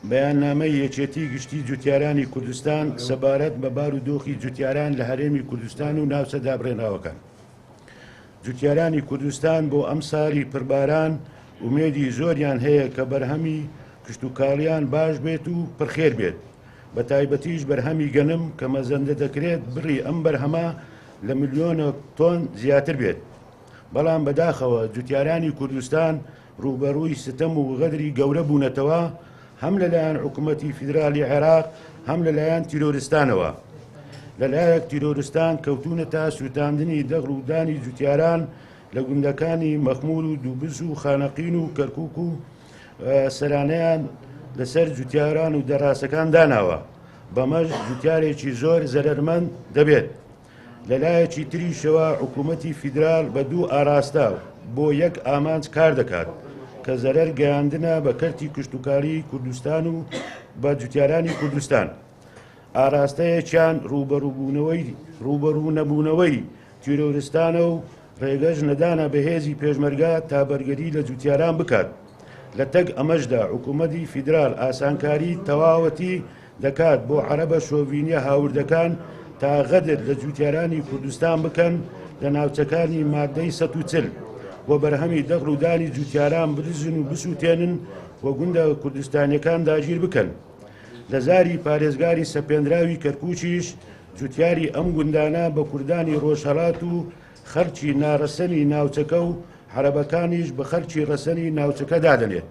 بەیاننامەی یەکێتی گشتی جوتیارانی کوردستان سەبارەت بە بارودۆخی جوتیاران لە هەرێمی کوردستان و ناوچەدا بڕێنراوەکان. جوتیارانی کوردستان بۆ ئەم ساڵی پڕباران ئومێدی زۆریان هەیە کە بەرهەمی کشتتوکاڵیان باش بێت و پڕخێر بێت، بە تایبەتیش بەرهەمی گەنم کە مەزەندە دەکرێت بڕی ئەم بەرهەمە لە ملیۆنە تۆن زیاتر بێت. بەڵام بەداخەوە جوتیارانی کوردستان ڕوبەڕووی ستەم و غەدری گەورە بوونەتەوە، هەم لەلایەن حکوومەتی فیدرالی عێراق هەم لەلایەن تیرۆریستانەوە. لەلایەک تیرۆریستان کەوتونە تا سووتاندنی دەغڵودانی جوتیاران لە گوندەکانی مەخمول و دووبز و خانەقین و کەرکووک و سەرانەیان لەسەر جوتیاران و دەڕاستەکان داناوە، بەمەش جوتیارێکی زۆر زەرمەند دەبێت. لەلایەکی تریشەوە حکوومەتی فیدرال بە دوو ئاراستە بۆ یەک ئامانج کار دەکات کە زەرەر گەیاندنە بە کەرتی کشتتوکاری کوردستان و بە جوتیارانی کوردستان. ئاراستەیەکیان ڕوبەڕوو نەبوونەوەی تیرۆریستانە و ڕێگەش نەدانە بەهێزی پێشمەرگا تا بەرگەری لە جوتیاران بکات. لە تەک ئەمەشدا حکوومەتی فیدرال ئاسانکاری تەواوەتی دەکات بۆ عەرەبە شۆڤینیە هاوردەکان تا غەدر لە جوتیارانی کوردستان بکەن لە ناوچەکانی مادەی ١40 و بەرهەمی دەغڵودانی جوتیاران بدزن و بسووتێنن و گوندە کوردستانیەکان داگیر بکەن. لە زاری پارێزگاری سەپێنراوی کەرکووکیش جوتیاری ئەم گوندانە بە کوردانی ڕۆژهەڵات و خەرچی ناڕەسەنی ناوچەکە و عەرەبەکانیش بە خەرچی ڕەسەنی ناوچەکە دادەنێت.